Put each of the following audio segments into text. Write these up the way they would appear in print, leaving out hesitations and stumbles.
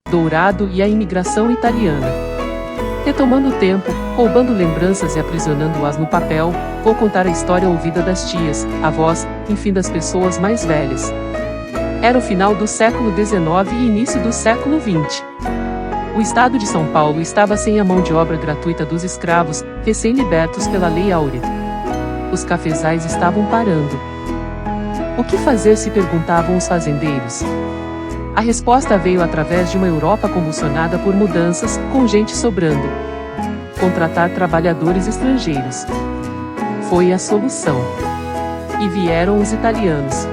Dourado e a imigração italiana. Retomando o tempo, roubando lembranças e aprisionando-as no papel, vou contar a história ouvida das tias, avós, enfim das pessoas mais velhas. Era o final do século XIX e início do século XX. O estado de São Paulo estava sem a mão de obra gratuita dos escravos, recém-libertos pela Lei Áurea. Os cafezais estavam parando. O que fazer, se perguntavam os fazendeiros? A resposta veio através de uma Europa convulsionada por mudanças, com gente sobrando. Contratar trabalhadores estrangeiros. Foi a solução. E vieram os italianos.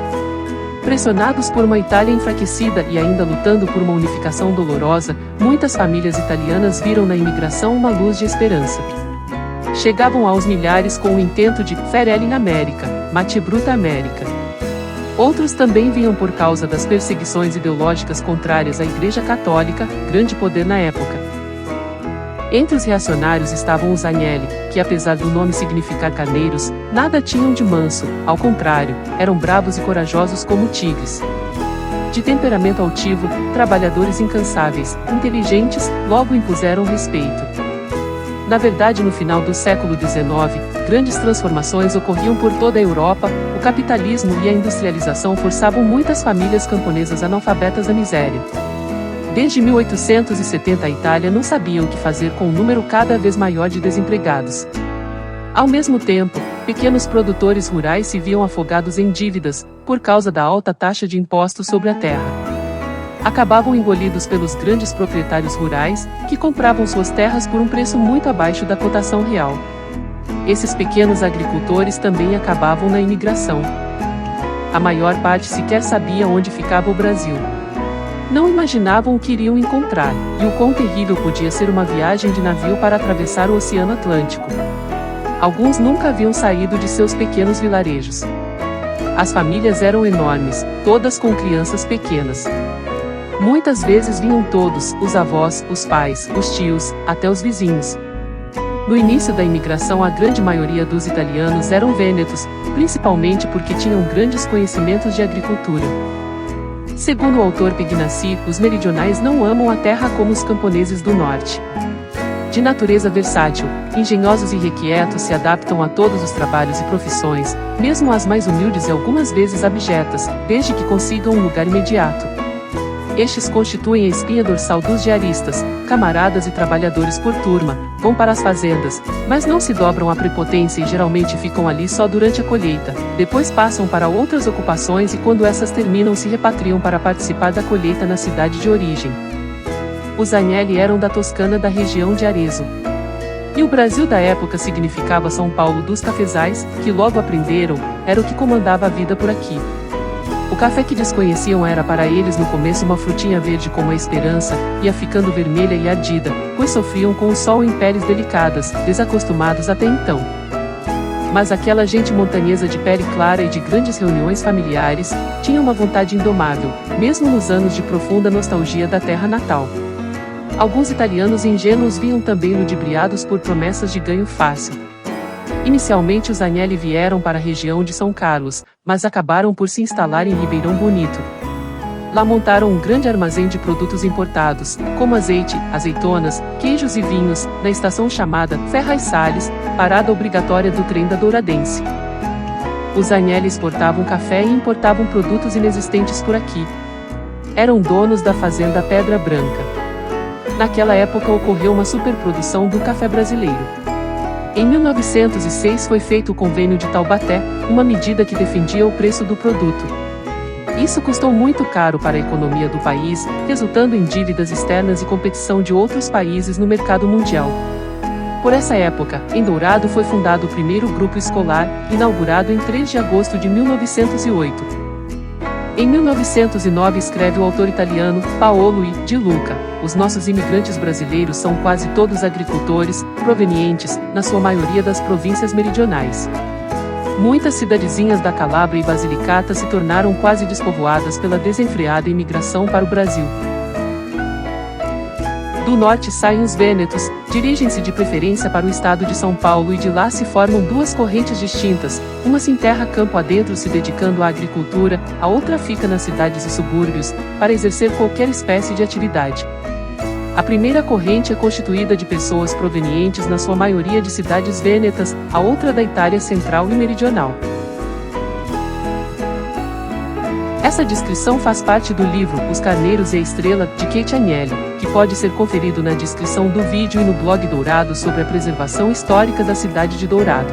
Pressionados por uma Itália enfraquecida e ainda lutando por uma unificação dolorosa, muitas famílias italianas viram na imigração uma luz de esperança. Chegavam aos milhares com o intento de Fratelli in America, Mate Bruta América. Outros também vinham por causa das perseguições ideológicas contrárias à Igreja Católica, grande poder na época. Entre os reacionários estavam os Agnelli, que apesar do nome significar carneiros, nada tinham de manso, ao contrário, eram bravos e corajosos como tigres. De temperamento altivo, trabalhadores incansáveis, inteligentes, logo impuseram respeito. Na verdade, no final do século XIX, grandes transformações ocorriam por toda a Europa, o capitalismo e a industrialização forçavam muitas famílias camponesas analfabetas à miséria. Desde 1870 a Itália não sabia o que fazer com um número cada vez maior de desempregados. Ao mesmo tempo, pequenos produtores rurais se viam afogados em dívidas, por causa da alta taxa de impostos sobre a terra. Acabavam engolidos pelos grandes proprietários rurais, que compravam suas terras por um preço muito abaixo da cotação real. Esses pequenos agricultores também acabavam na imigração. A maior parte sequer sabia onde ficava o Brasil. Não imaginavam o que iriam encontrar, e o quão terrível podia ser uma viagem de navio para atravessar o Oceano Atlântico. Alguns nunca haviam saído de seus pequenos vilarejos. As famílias eram enormes, todas com crianças pequenas. Muitas vezes vinham todos, os avós, os pais, os tios, até os vizinhos. No início da imigração, a grande maioria dos italianos eram vênetos, principalmente porque tinham grandes conhecimentos de agricultura. Segundo o autor Pignassi, os meridionais não amam a terra como os camponeses do norte. De natureza versátil, engenhosos e irrequietos, se adaptam a todos os trabalhos e profissões, mesmo as mais humildes e algumas vezes abjetas, desde que consigam um lugar imediato. Estes constituem a espinha dorsal dos diaristas, camaradas e trabalhadores por turma, vão para as fazendas, mas não se dobram à prepotência e geralmente ficam ali só durante a colheita, depois passam para outras ocupações e quando essas terminam se repatriam para participar da colheita na cidade de origem. Os Agnelli eram da Toscana, da região de Arezzo. E o Brasil da época significava São Paulo dos cafezais, que logo aprenderam, era o que comandava a vida por aqui. O café que desconheciam era para eles no começo uma frutinha verde como a esperança, ia ficando vermelha e ardida, pois sofriam com o sol em peles delicadas, desacostumados até então. Mas aquela gente montanhesa de pele clara e de grandes reuniões familiares, tinha uma vontade indomável, mesmo nos anos de profunda nostalgia da terra natal. Alguns italianos ingênuos vinham também ludibriados por promessas de ganho fácil. Inicialmente os Agnelli vieram para a região de São Carlos, mas acabaram por se instalar em Ribeirão Bonito. Lá montaram um grande armazém de produtos importados, como azeite, azeitonas, queijos e vinhos, na estação chamada Ferraz Salles, parada obrigatória do trem da Douradense. Os Agnelli exportavam café e importavam produtos inexistentes por aqui. Eram donos da fazenda Pedra Branca. Naquela época ocorreu uma superprodução do café brasileiro. Em 1906 foi feito o Convênio de Taubaté, uma medida que defendia o preço do produto. Isso custou muito caro para a economia do país, resultando em dívidas externas e competição de outros países no mercado mundial. Por essa época, em Dourado foi fundado o primeiro grupo escolar, inaugurado em 3 de agosto de 1908. Em 1909 escreve o autor italiano, Paolo I. de Luca, os nossos imigrantes brasileiros são quase todos agricultores, provenientes, na sua maioria das províncias meridionais. Muitas cidadezinhas da Calábria e Basilicata se tornaram quase despovoadas pela desenfreada imigração para o Brasil. Do norte saem os vênetos, dirigem-se de preferência para o estado de São Paulo e de lá se formam duas correntes distintas, uma se enterra campo adentro se dedicando à agricultura, a outra fica nas cidades e subúrbios, para exercer qualquer espécie de atividade. A primeira corrente é constituída de pessoas provenientes na sua maioria de cidades vênetas, a outra da Itália central e meridional. Essa descrição faz parte do livro Os Carneiros e a Estrela, de Kate Agnelli, que pode ser conferido na descrição do vídeo e no blog Dourado sobre a preservação histórica da cidade de Dourado.